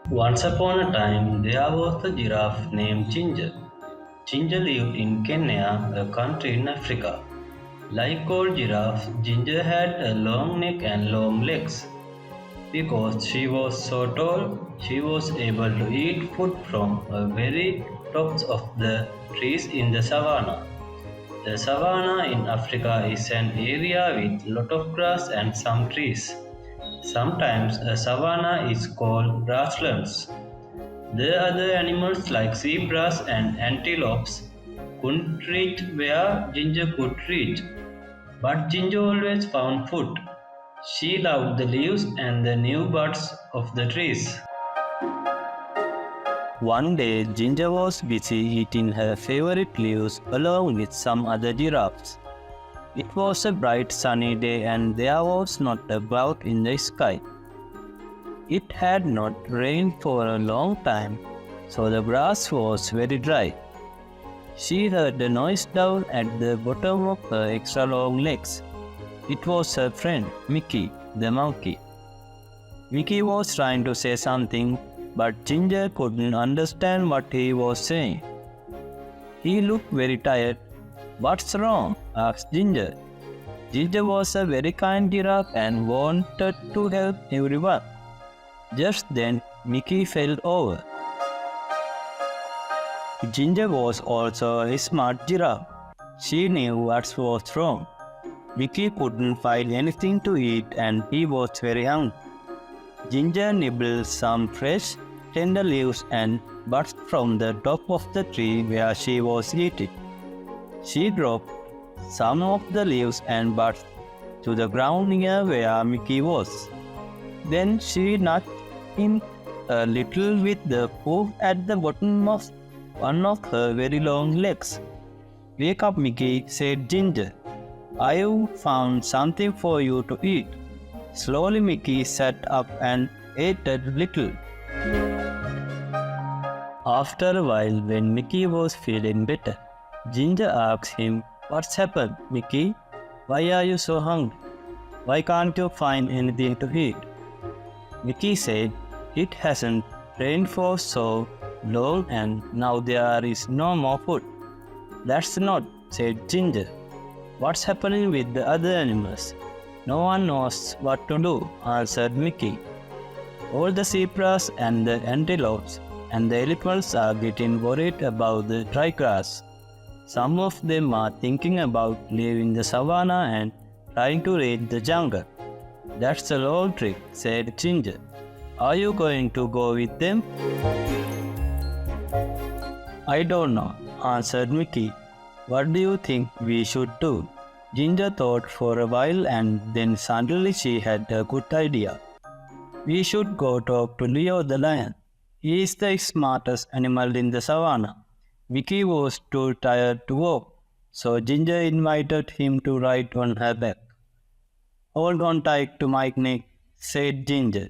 Once upon a time, there was a giraffe named Ginger. Ginger lived in Kenya, a country in Africa. Like all giraffes, Ginger had a long neck and long legs. Because she was so tall, she was able to eat food from the very tops of the trees in the savannah. The savanna in Africa is an area with lot of grass and some trees. Sometimes a savanna is called grasslands. The other animals like zebras and antelopes couldn't reach where Ginger could reach, but Ginger always found food. She loved the leaves and the new buds of the trees. One day, Ginger was busy eating her favorite leaves along with some other giraffes. It was a bright sunny day and there was not a cloud in the sky. It had not rained for a long time, so the grass was very dry. She heard a noise down at the bottom of her extra long legs. It was her friend, Mickey, the monkey. Mickey was trying to say something, but Ginger couldn't understand what he was saying. He looked very tired. "What's wrong?" asked Ginger. Ginger was a very kind giraffe and wanted to help everyone. Just then, Mickey fell over. Ginger was also a smart giraffe. She knew what was wrong. Mickey couldn't find anything to eat and he was very hungry. Ginger nibbled some fresh, tender leaves and buds from the top of the tree where she was eating. She dropped some of the leaves and buds to the ground near where Mickey was. Then she nudged him a little with the hoof at the bottom of one of her very long legs. "Wake up, Mickey," said Ginger. "I've found something for you to eat." Slowly Mickey sat up and ate a little. After a while, when Mickey was feeling better, Ginger asked him, "What's happened, Mickey? Why are you so hungry? Why can't you find anything to eat?" Mickey said, "It hasn't rained for so long and now there is no more food." "That's not," said Ginger. "What's happening with the other animals?" "No one knows what to do," answered Mickey. "All the zebras and the antelopes and the elephants are getting worried about the dry grass. Some of them are thinking about leaving the savannah and trying to raid the jungle." "That's a long trip," said Ginger. "Are you going to go with them?" "I don't know," answered Mickey. "What do you think we should do?" Ginger thought for a while and then suddenly she had a good idea. "We should go talk to Leo the lion. He is the smartest animal in the savannah." Mickey was too tired to walk, so Ginger invited him to ride on her back. "Hold on tight to my neck," said Ginger.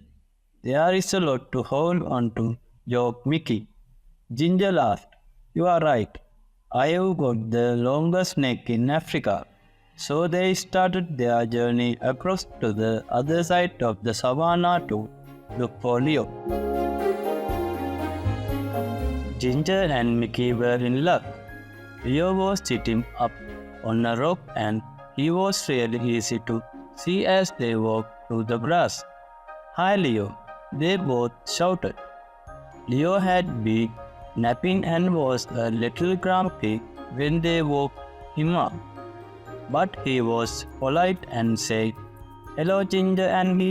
"There is a lot to hold on to," joked Mickey. Ginger laughed. "You are right. I have got the longest neck in Africa." So they started their journey across to the other side of the savannah to look for Leo. Ginger and Mickey were in luck. Leo was sitting up on a rock and he was really easy to see as they walked through the grass. "Hi Leo," they both shouted. Leo had been napping and was a little grumpy when they woke him up. But he was polite and said, "Hello Ginger and me,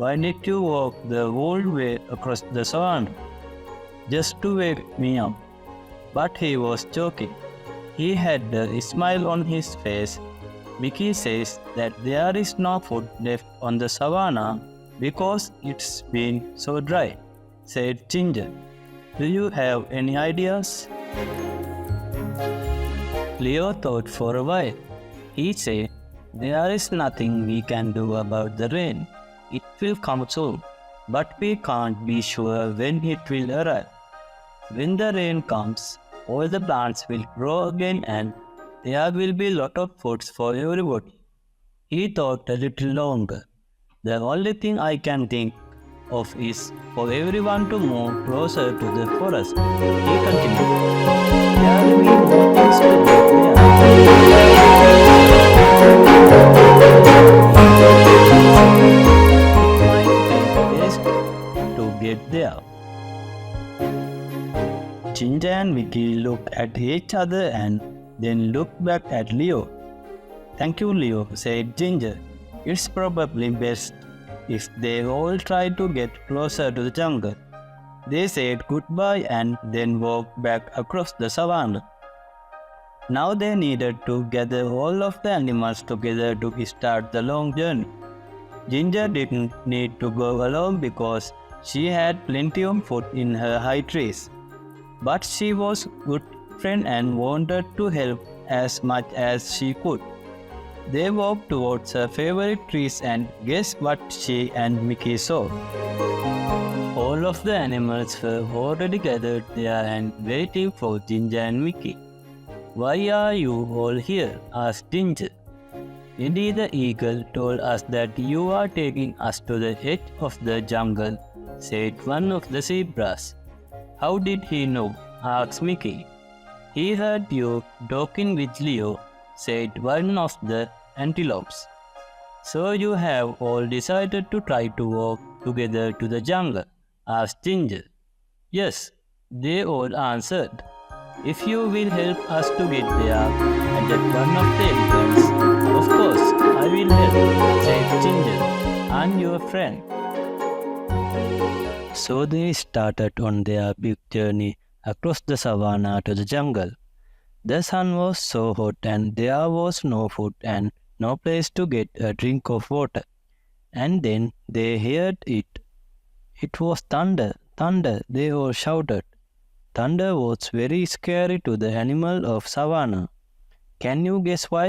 why did you walk the whole way across the savannah?" "Just to wake me up." But he was joking. He had a smile on his face. "Mickey says that there is no food left on the savannah because it's been so dry," said Ginger. "Do you have any ideas?" Leo thought for a while. He said, "There is nothing we can do about the rain. It will come soon, but we can't be sure when it will arrive. When the rain comes, all the plants will grow again and there will be a lot of foods for everybody." He thought a little longer. "The only thing I can think of is for everyone to move closer to the forest. He continued. There will be more things to get there. It might be best to get there. Ginger and Vicky looked at each other and then looked back at Leo. "Thank you, Leo," said Ginger. "It's probably best if they all try to get closer to the jungle." They said goodbye and then walked back across the savannah. Now they needed to gather all of the animals together to start the long journey. Ginger didn't need to go alone because she had plenty of food in her high trees. But she was a good friend and wanted to help as much as she could. They walked towards her favorite trees and guess what she and Mickey saw? All of the animals were already gathered there and waiting for Ginger and Mickey. "Why are you all here?" asked Ginger. "Eddie the eagle told us that you are taking us to the edge of the jungle," said one of the zebras. "How did he know?" asked Mickey. "He heard you talking with Leo," said one of the antelopes. "So you have all decided to try to walk together to the jungle?" asked Ginger. "Yes," they all answered. "If you will help us to get there," added one of the elephants. "Of course, I will help," said Ginger. "I'm your friend." So they started on their big journey across the savannah to the jungle. The sun was so hot and there was no food and no place to get a drink of water. And then they heard it. It was thunder, thunder, they all shouted. Thunder was very scary to the animal of savannah. Can you guess why?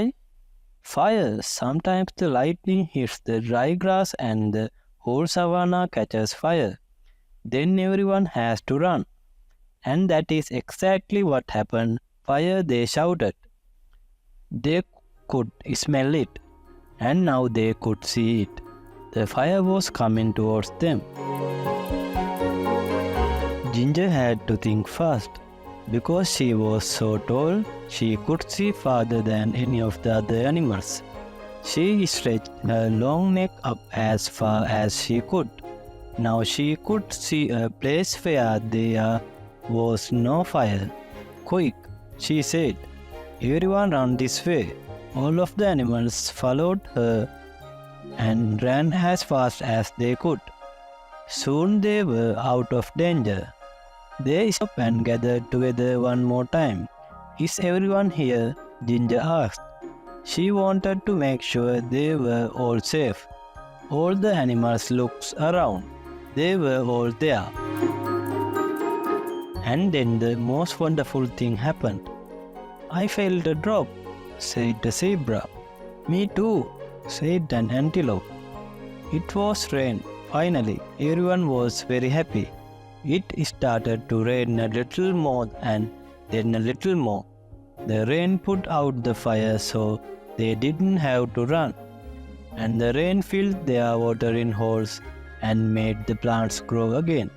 Fire. Sometimes the lightning hits the dry grass and the whole savannah catches fire. Then everyone has to run. And that is exactly what happened. Fire, they shouted. They could smell it, and now they could see it. The fire was coming towards them. Ginger had to think fast. Because she was so tall, she could see farther than any of the other animals. She stretched her long neck up as far as she could. Now she could see a place where there was no fire. "Quick," she said. "Everyone run this way." All of the animals followed her and ran as fast as they could. Soon they were out of danger. They stopped and gathered together one more time. "Is everyone here?" Ginger asked. She wanted to make sure they were all safe. All the animals looked around. They were all there. And then the most wonderful thing happened. "I felt a drop," said the zebra. "Me too," said an antelope. It was rain. Finally, everyone was very happy. It started to rain a little more and then a little more. The rain put out the fire so they didn't have to run. And the rain filled their watering holes and made the plants grow again.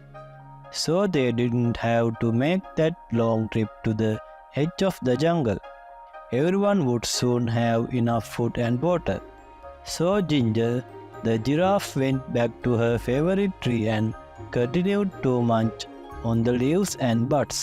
So they didn't have to make that long trip to the edge of the jungle. Everyone would soon have enough food and water. So Ginger, the giraffe, went back to her favorite tree and continued to munch on the leaves and buds.